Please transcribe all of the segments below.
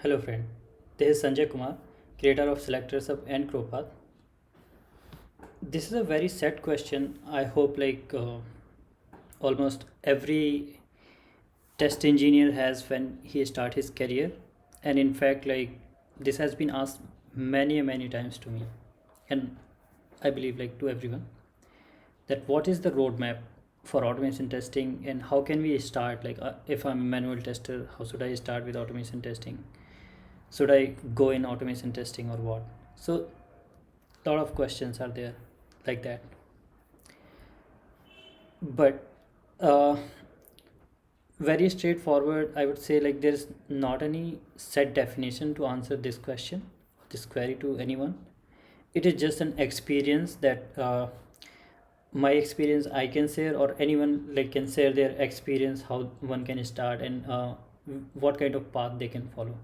Hello friend, this is Sanjay Kumar, creator of Selectors Up and Crowpath. This is a very sad question. I hope almost every test engineer has when he start his career, and in fact this has been asked many times to me, and I believe to everyone that what is the roadmap for automation testing and how can we start if I'm a manual tester, how should I start with automation testing? Should I go in automation testing or what? So a lot of questions are there like that, but uh, very straightforward. I would say there's not any set definition to answer this question, this query to anyone. It is just an experience that my experience I can share, or anyone can share their experience how one can start, and what kind of path they can follow.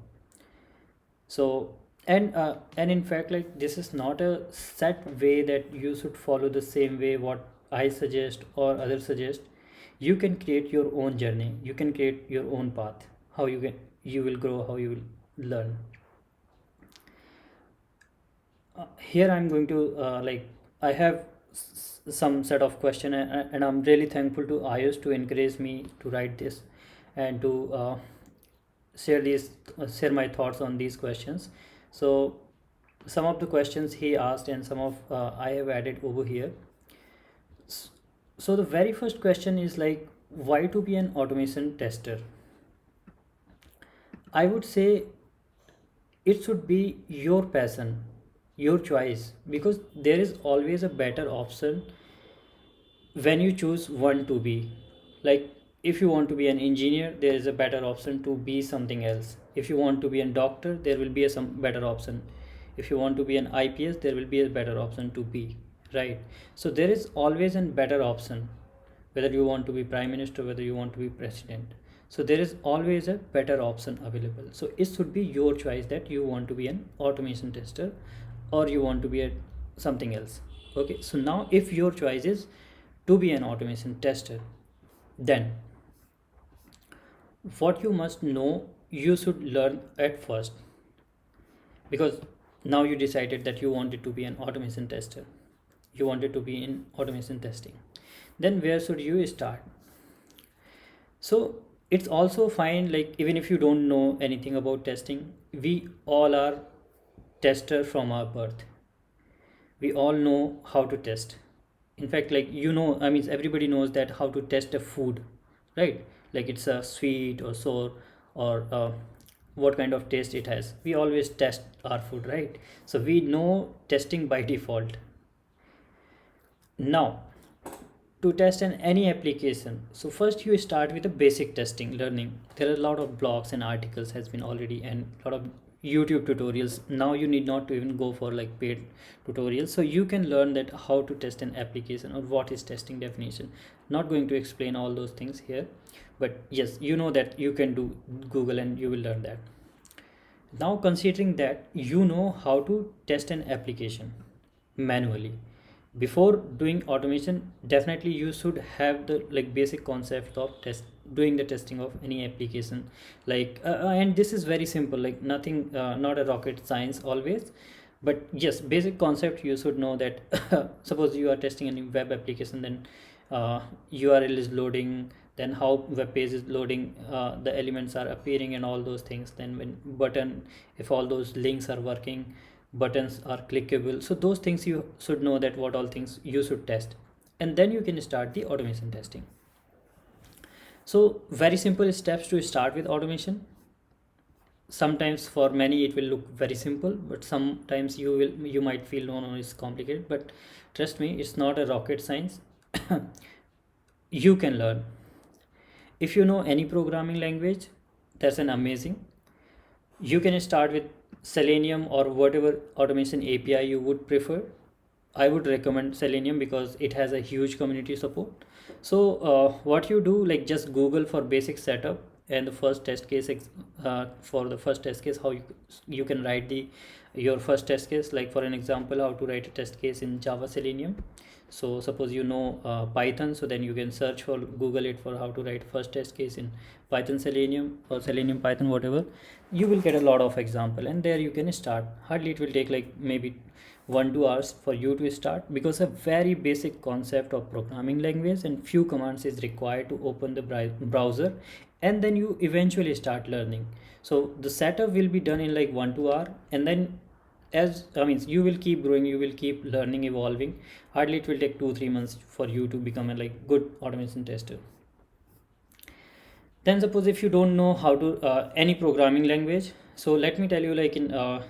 So and in fact this is not a set way that you should follow the same way what I suggest or others suggest. You can create your own journey, you can create your own path, how you will grow, how you will learn. Here I'm going to I have some set of question, and I'm really thankful to iOS to encourage me to write this and to share my thoughts on these questions. So some of the questions he asked and some of I have added over here. So the very first question is why to be an automation tester? I would say it should be your passion, your choice, because there is always a better option when you choose one to be. Like if you want to be an engineer, there is a better option to be something else. If you want to be a doctor, there will be some better option. If you want to be an IPS, there will be a better option to be, right? So there is always a better option, whether you want to be prime minister, whether you want to be president. So there is always a better option available. So it should be your choice that you want to be an automation tester or you want to be a something else. Okay, so now if your choice is to be an automation tester, then what you must know, you should learn at first, because now you decided that you wanted to be an automation tester, you wanted to be in automation testing, then where should you start? So it's also fine, even if you don't know anything about testing, we all are tester from our birth. We all know how to test. In fact, I mean everybody knows that how to test a food, right? Like it's a sweet or sour, or what kind of taste it has. We always test our food, right? So we know testing by default. Now to test in any application, so first you start with a basic testing learning. There are a lot of blogs and articles has been already, and a lot of YouTube tutorials. Now you need not to even go for paid tutorials, so you can learn that how to test an application or what is testing definition. Not going to explain all those things here, but yes, you know that you can do Google and you will learn that. Now considering that you know how to test an application manually, before doing automation, definitely you should have the basic concept of test doing the testing of any application. And this is very simple, nothing, not a rocket science always, but yes, basic concept you should know that suppose you are testing any web application, then URL is loading, then how web page is loading, the elements are appearing and all those things, then when button, if all those links are working, buttons are clickable, so those things you should know that what all things you should test, and then you can start the automation testing. So very simple steps to start with automation. Sometimes for many it will look very simple, but sometimes you might feel no, it's complicated, but trust me, it's not a rocket science. You can learn. If you know any programming language, that's an amazing. You can start with Selenium or whatever automation API you would prefer. I would recommend Selenium because it has a huge community support. So what you do, just Google for basic setup, and the first test case for the first test case, how you can write the your first test case. Like for an example, how to write a test case in Java Selenium. So suppose you know Python, so then you can search for Google it for how to write first test case in Python Selenium or Selenium Python, whatever. You will get a lot of example, and there you can start. Hardly it will take like maybe 1-2 hours for you to start, because a very basic concept of programming language and few commands is required to open the browser, and then you eventually start learning. So the setup will be done in like 1-2 hour, and then as I mean you will keep growing, you will keep learning, evolving. Hardly it will take 2-3 months for you to become a like good automation tester. Then suppose if you don't know how to any programming language, so let me tell you, like in the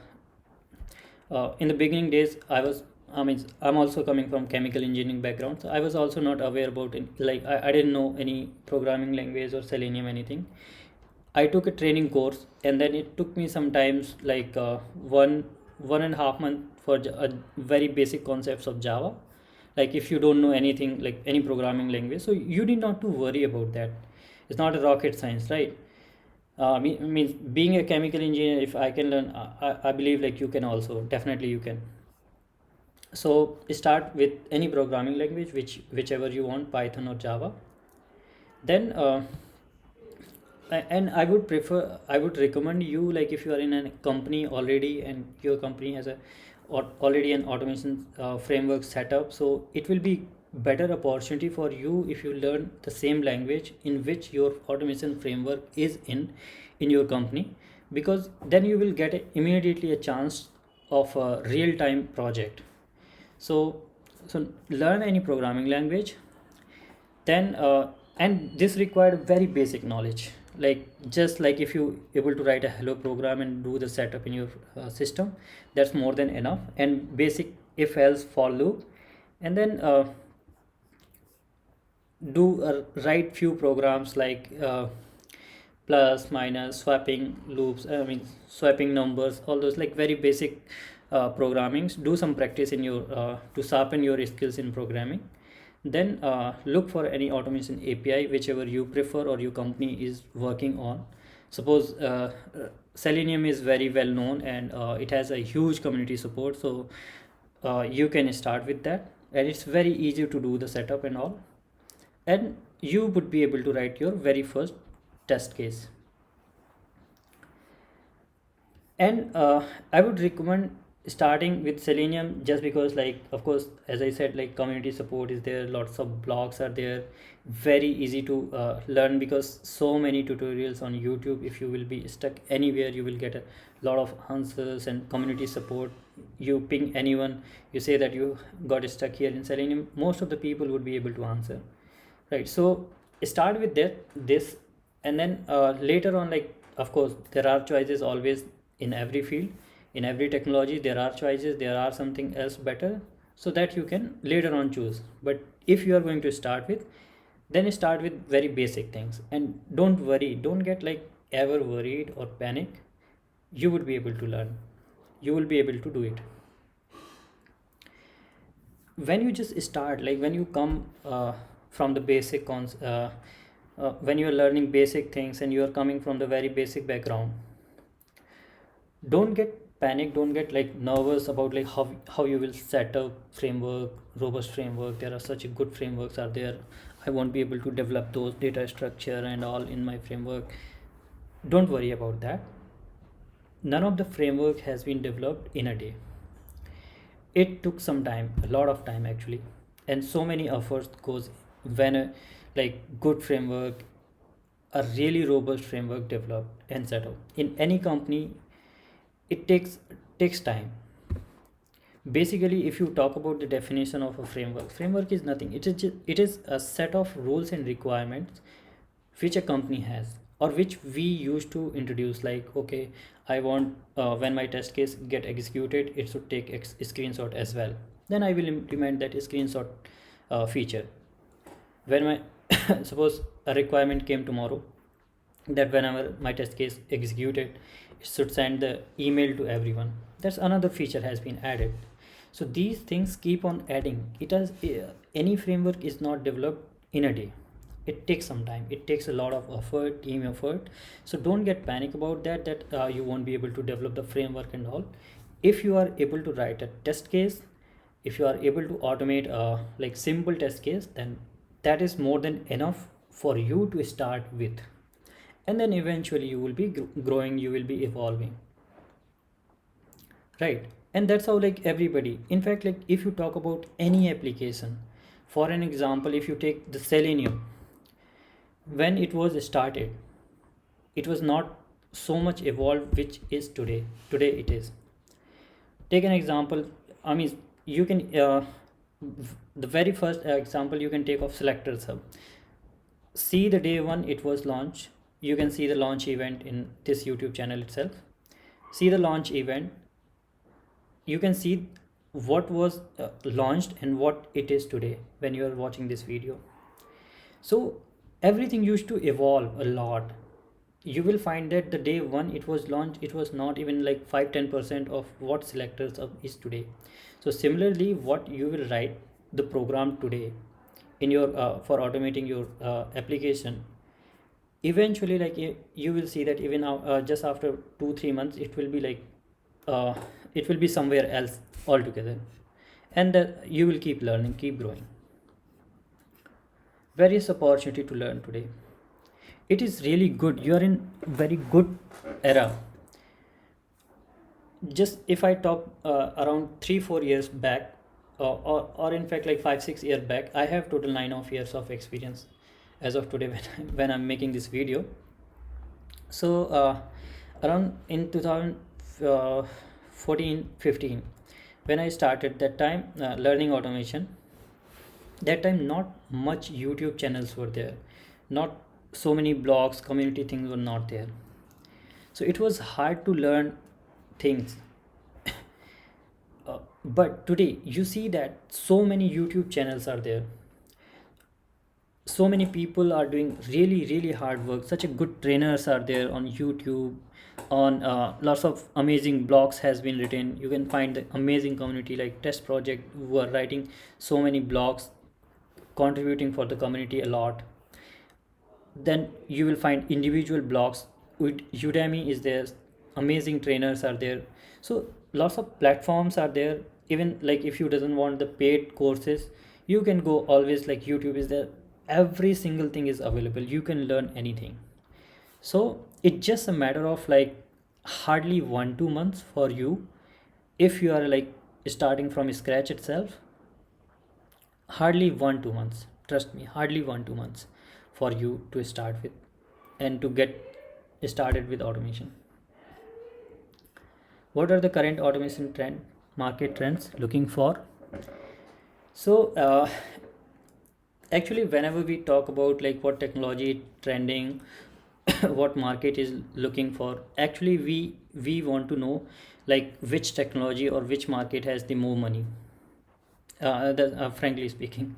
beginning days, I'm also coming from chemical engineering background, so I was also not aware about it. Like I didn't know any programming language or Selenium anything. I took a training course, and then it took me sometimes like 1.5 month for a very basic concepts of Java. Like if you don't know anything, like any programming language, so you need not to worry about that. It's not a rocket science, right? Means being a chemical engineer, if I can learn, I believe like you can also, definitely you can. So start with any programming language, whichever you want, Python or Java. Then and I would recommend you, like if you are in a company already and your company has a already an automation framework set up, so it will be better opportunity for you if you learn the same language in which your automation framework is in your company, because then you will get immediately a chance of a real time project. So learn any programming language. Then and this required very basic knowledge, like just like if you able to write a hello program and do the setup in your system, that's more than enough. And basic if else for loop, and then do write few programs like plus minus swapping loops, swapping numbers, all those like very basic programmings. Do some practice in your to sharpen your skills in programming. Then look for any automation API whichever you prefer or your company is working on. Suppose Selenium is very well known, and it has a huge community support, so you can start with that, and it's very easy to do the setup and all, and you would be able to write your very first test case. And I would recommend starting with Selenium, just because like of course as I said, like community support is there, lots of blogs are there, very easy to learn, because so many tutorials on YouTube. If you will be stuck anywhere, you will get a lot of answers and community support. You ping anyone, you say that you got stuck here in Selenium, most of the people would be able to answer, right? So start with this, and then later on, like of course there are choices always in every field, in every technology there are choices, there are something else better, so that you can later on choose. But if you are going to start with, then start with very basic things, and don't worry, don't get like ever worried or panic. You would be able to learn, you will be able to do it. When you just start, like when you come from the basic when you are learning basic things and you are coming from the very basic background, don't get panic, don't get like nervous about like how you will set up framework, robust framework. There are such good frameworks are there, I won't be able to develop those data structure and all in my framework. Don't worry about that. None of the framework has been developed in a day. It took some time, a lot of time actually, and so many efforts goes when a like good framework, a really robust framework developed and set up in any company. It takes time. Basically, if you talk about the definition of a framework is nothing. It is a set of rules and requirements which a company has, or which we used to introduce. Like okay, I want when my test case get executed, it should take screenshot as well. Then I will implement that screenshot feature. When my suppose a requirement came tomorrow, that whenever my test case executed, it should send the email to everyone. That's another feature has been added. So these things keep on adding. It has any framework is not developed in a day. it takes some time, it takes a lot of effort, team effort. So don't get panic about that you won't be able to develop the framework and all. If you are able to write a test case, if you are able to automate a like simple test case, then that is more than enough for you to start with. And then eventually you will be growing, you will be evolving, right? And that's how like everybody, in fact, like if you talk about any application, for an example, if you take the Selenium, when it was started, it was not so much evolved which is today it is. Take an example, I mean, you can the very first example you can take of Selectors Hub. See the day one it was launched, you can see the launch event in this YouTube channel itself. See the launch event, you can see what was launched and what it is today when you are watching this video. So everything used to evolve a lot. You will find that the day one it was launched, it was not even like 5-10% of what Selectors Hub is today. So similarly, what you will write the program today in your for automating your application, eventually like you will see that even now just after 2-3 months it will be like uh, it will be somewhere else altogether. And you will keep learning, keep growing. Various opportunity to learn today, it is really good, you are in very good era. Just if I talk around 3-4 years back, or in fact like 5-6 years back, I have total 9 years of experience as of today when I'm making this video. So around in 2014-15, when I started that time learning automation, that time not much YouTube channels were there, not so many blogs, community things were not there. So it was hard to learn things. But today you see that so many YouTube channels are there, so many people are doing really hard work, such a good trainers are there on YouTube, on lots of amazing blogs has been written. You can find the amazing community like Test Project who are writing so many blogs, contributing for the community a lot. Then you will find individual blogs with Udemy is there, amazing trainers are there. So lots of platforms are there. Even like if you doesn't want the paid courses, you can go always like YouTube is there, every single thing is available, you can learn anything. So it's just a matter of like hardly 1-2 months for you. If you are like starting from scratch itself, hardly 1-2 months, trust me, hardly 1-2 months for you to start with and to get started with automation. What are the current automation trend market trends looking for? So actually whenever we talk about like what technology trending, what market is looking for, actually we want to know like which technology or which market has the more money, frankly speaking.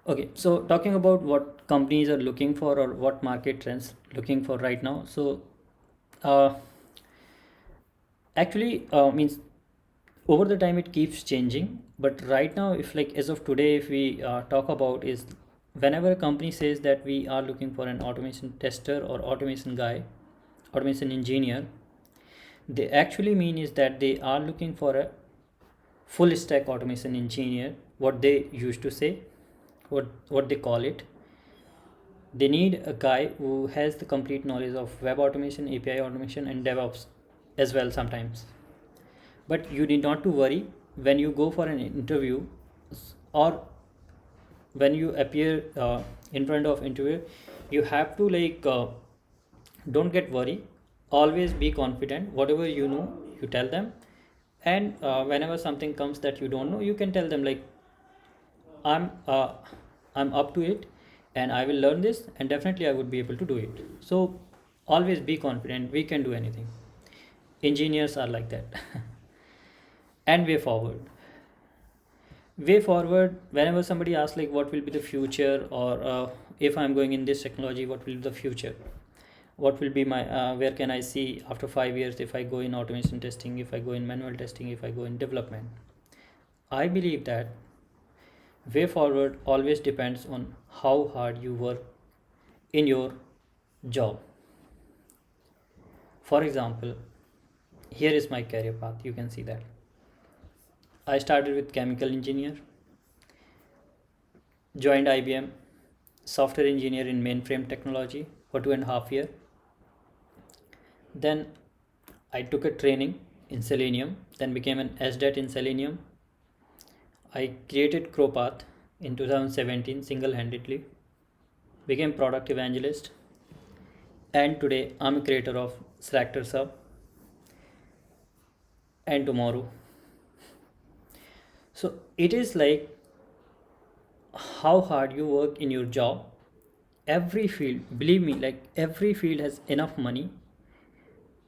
Okay, so talking about what companies are looking for or what market trends looking for right now. So uh, actually means over the time it keeps changing, but right now if like as of today if we talk about is whenever a company says that we are looking for an automation tester or automation guy, automation engineer, they actually mean is that they are looking for a full stack automation engineer, what they used to say, what they call it. They need a guy who has the complete knowledge of web automation, API automation, and DevOps as well sometimes. But you need not to worry when you go for an interview or when you appear in front of interview. You have to like don't get worried. Always be confident. Whatever you know, you tell them. And whenever something comes that you don't know, you can tell them like I'm uh, I'm up to it and I will learn this and definitely I would be able to do it. So always be confident. We can do anything. Engineers are like that. And way forward, whenever somebody asks like what will be the future or if I'm going in this technology, what will be the future, what will be my where can I see after 5 years if I go in automation testing, if I go in manual testing, if I go in development. I believe that way forward always depends on how hard you work in your job. For example, here is my career path. You can see that I started with chemical engineer, joined IBM, software engineer in mainframe technology for 2.5 years. Then I took a training in Selenium, then became an SDET in Selenium. I created Crowpath in 2017 single-handedly, became product evangelist, and today I'm a creator of Selector Sub and Tomorrow. So it is like how hard you work in your job. Every field, believe me, like every field has enough money,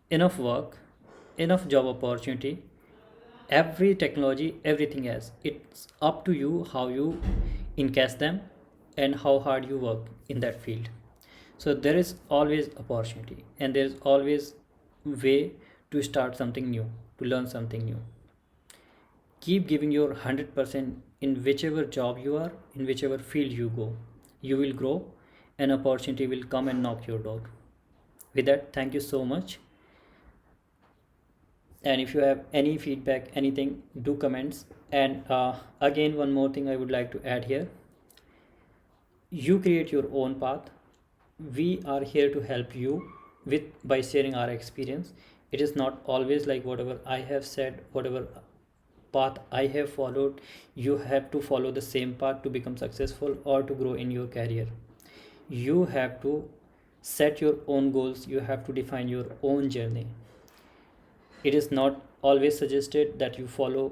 enough work, enough job opportunity, every technology, everything has. It's up to you how you encash them and how hard you work in that field. So there is always opportunity and there is always way to start something new, to learn something new. Keep giving your 100% in whichever job you are, in whichever field you go. You will grow, an opportunity will come and knock your door. With that, thank you so much. And if you have any feedback, anything, do comments. And again, one more thing I would like to add here: you create your own path. We are here to help you with by sharing our experience. It is not always like whatever I have said, whatever path I have followed, you have to follow the same path to become successful or to grow in your career. You have to set your own goals, you have to define your own journey. It is not always suggested that you follow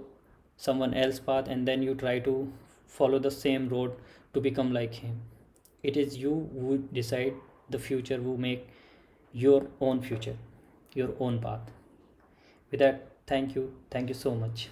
someone else's path and then you try to follow the same road to become like him. It is you who decide the future, who make your own future, your own path. With that, thank you so much.